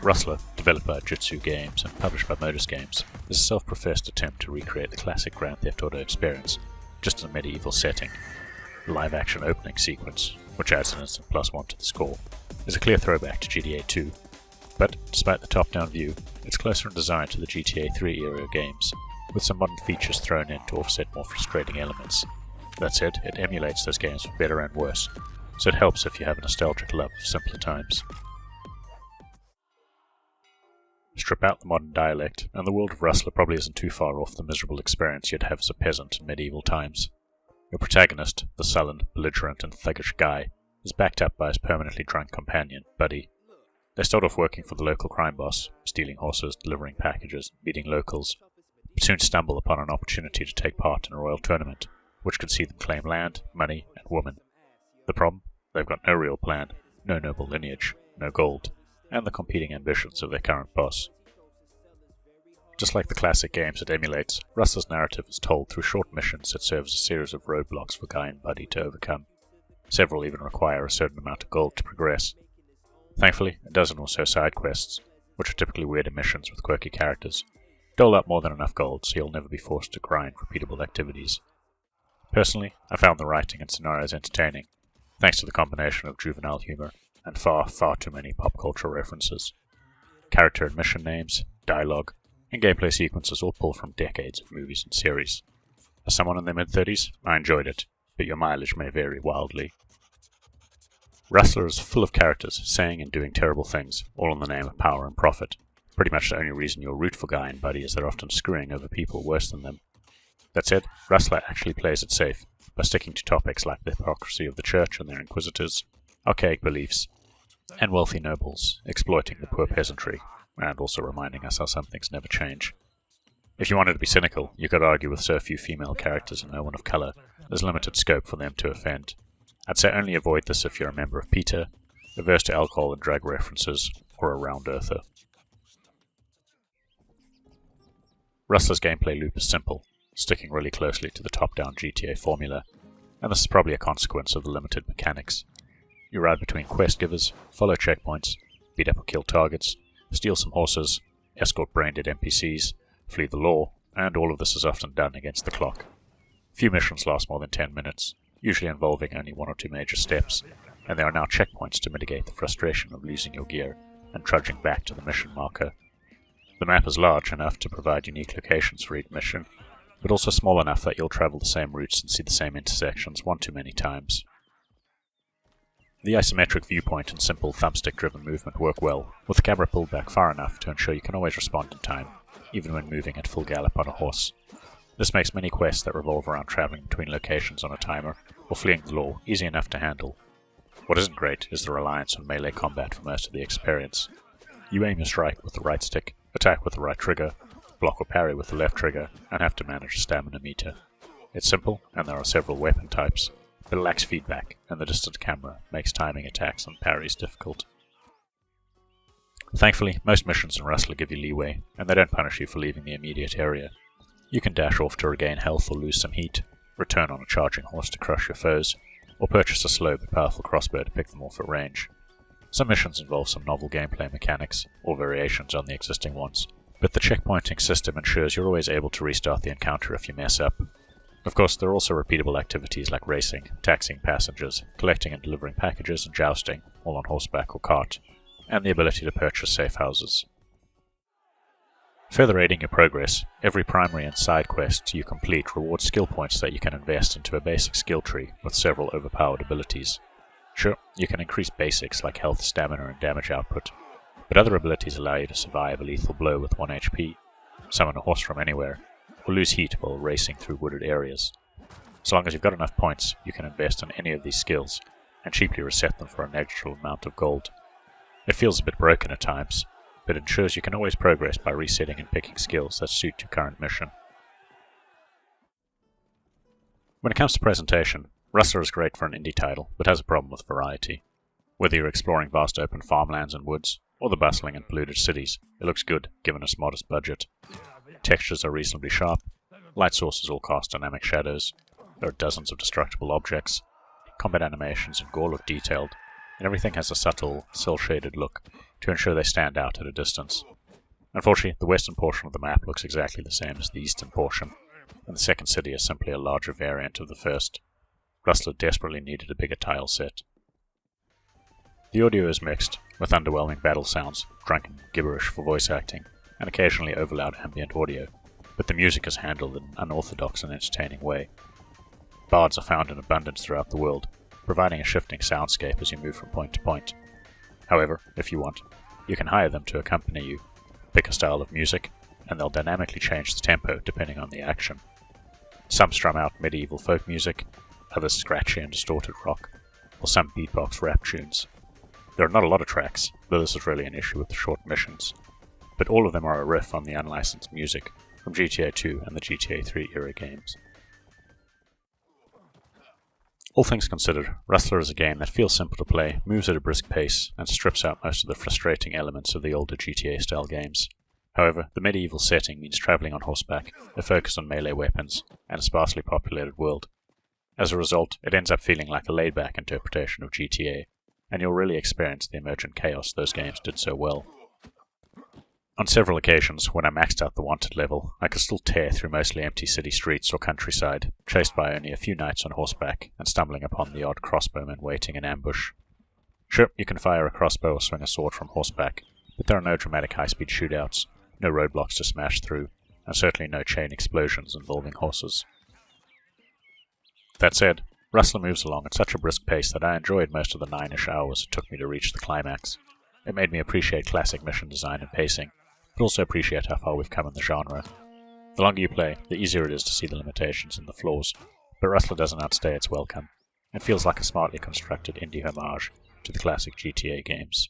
Rustler, developed by Jitsu Games and published by Modus Games, is a self-professed attempt to recreate the classic Grand Theft Auto experience, just in a medieval setting. The live-action opening sequence, which adds an instant +1 to the score, is a clear throwback to GTA 2, but despite the top-down view, it's closer in design to the GTA 3 era games, with some modern features thrown in to offset more frustrating elements. That said, it emulates those games for better and worse, so it helps if you have a nostalgic love of simpler times. Strip out the modern dialect, and the world of Rustler probably isn't too far off the miserable experience you'd have as a peasant in medieval times. Your protagonist, the sullen, belligerent and thuggish Guy, is backed up by his permanently drunk companion, Buddy. They start off working for the local crime boss, stealing horses, delivering packages, beating locals, but soon stumble upon an opportunity to take part in a royal tournament, which could see them claim land, money, and woman. The problem? They've got no real plan, no noble lineage, no gold, and the competing ambitions of their current boss. Just like the classic games it emulates, Rustler's narrative is told through short missions that serve as a series of roadblocks for Guy and Buddy to overcome. Several even require a certain amount of gold to progress. Thankfully, it does also side quests, which are typically weirder missions with quirky characters. Dole out more than enough gold so you'll never be forced to grind repeatable activities. Personally, I found the writing and scenarios entertaining, thanks to the combination of juvenile humor and far too many pop culture references. Character and mission names, dialogue, and gameplay sequences all pull from decades of movies and series. As someone in their mid-30s, I enjoyed it, but your mileage may vary wildly. Rustler is full of characters saying and doing terrible things, all in the name of power and profit. Pretty much the only reason you'll root for Guy and Buddy is they're often screwing over people worse than them. That said, Rustler actually plays it safe, by sticking to topics like the hypocrisy of the church and their inquisitors, archaic beliefs, and wealthy nobles exploiting the poor peasantry, and also reminding us how some things never change. If you wanted to be cynical, you could argue with so few female characters and no one of colour, there's limited scope for them to offend. I'd say only avoid this if you're a member of PETA, averse to alcohol and drug references, or a round-earther. Rustler's gameplay loop is simple, sticking really closely to the top-down GTA formula, and this is probably a consequence of the limited mechanics. You ride between quest givers, follow checkpoints, beat up or kill targets, steal some horses, escort brain-dead NPCs, flee the law, and all of this is often done against the clock. Few missions last more than 10 minutes, usually involving only one or two major steps, and there are now checkpoints to mitigate the frustration of losing your gear and trudging back to the mission marker. The map is large enough to provide unique locations for each mission, but also small enough that you'll travel the same routes and see the same intersections one too many times. The isometric viewpoint and simple thumbstick-driven movement work well, with the camera pulled back far enough to ensure you can always respond in time, even when moving at full gallop on a horse. This makes many quests that revolve around travelling between locations on a timer, or fleeing the law, easy enough to handle. What isn't great is the reliance on melee combat for most of the experience. You aim your strike with the right stick, attack with the right trigger, block or parry with the left trigger, and have to manage a stamina meter. It's simple, and there are several weapon types, but it lacks feedback, and the distant camera makes timing attacks and parries difficult. Thankfully, most missions in Rustler give you leeway, and they don't punish you for leaving the immediate area. You can dash off to regain health or lose some heat, return on a charging horse to crush your foes, or purchase a slow but powerful crossbow to pick them off at range. Some missions involve some novel gameplay mechanics, or variations on the existing ones, but the checkpointing system ensures you're always able to restart the encounter if you mess up. Of course, there are also repeatable activities like racing, taxiing passengers, collecting and delivering packages, and jousting, all on horseback or cart, and the ability to purchase safe houses. Further aiding your progress, every primary and side quest you complete rewards skill points that you can invest into a basic skill tree with several overpowered abilities. Sure, you can increase basics like health, stamina, and damage output, but other abilities allow you to survive a lethal blow with 1 HP, summon a horse from anywhere, or lose heat while racing through wooded areas. So long as you've got enough points, you can invest in any of these skills, and cheaply reset them for a negligible amount of gold. It feels a bit broken at times, but ensures you can always progress by resetting and picking skills that suit your current mission. When it comes to presentation, Rustler is great for an indie title, but has a problem with variety. Whether you're exploring vast open farmlands and woods, or the bustling and polluted cities, it looks good, given its modest budget. Textures are reasonably sharp, light sources all cast dynamic shadows, there are dozens of destructible objects, combat animations and gore look detailed, and everything has a subtle, cel-shaded look, to ensure they stand out at a distance. Unfortunately, the western portion of the map looks exactly the same as the eastern portion, and the second city is simply a larger variant of the first. Rustler desperately needed a bigger tile set. The audio is mixed, with underwhelming battle sounds, drunken gibberish for voice acting, and occasionally overloud ambient audio, but the music is handled in an unorthodox and entertaining way. Bards are found in abundance throughout the world, providing a shifting soundscape as you move from point to point. However, if you want, you can hire them to accompany you, pick a style of music, and they'll dynamically change the tempo depending on the action. Some strum out medieval folk music, others scratchy and distorted rock, or some beatbox rap tunes. There are not a lot of tracks, though this is really an issue with the short missions, but all of them are a riff on the unlicensed music from GTA 2 and the GTA 3 era games. All things considered, Rustler is a game that feels simple to play, moves at a brisk pace, and strips out most of the frustrating elements of the older GTA-style games. However, the medieval setting means travelling on horseback, a focus on melee weapons, and a sparsely populated world. As a result, it ends up feeling like a laid-back interpretation of GTA, and you'll really experience the emergent chaos those games did so well. On several occasions, when I maxed out the wanted level, I could still tear through mostly empty city streets or countryside, chased by only a few knights on horseback, and stumbling upon the odd crossbowman waiting in ambush. Sure, you can fire a crossbow or swing a sword from horseback, but there are no dramatic high-speed shootouts, no roadblocks to smash through, and certainly no chain explosions involving horses. That said, Rustler moves along at such a brisk pace that I enjoyed most of the 9-ish hours it took me to reach the climax. It made me appreciate classic mission design and pacing, but also appreciate how far we've come in the genre. The longer you play, the easier it is to see the limitations and the flaws, but Rustler doesn't outstay its welcome, and feels like a smartly constructed indie homage to the classic GTA games.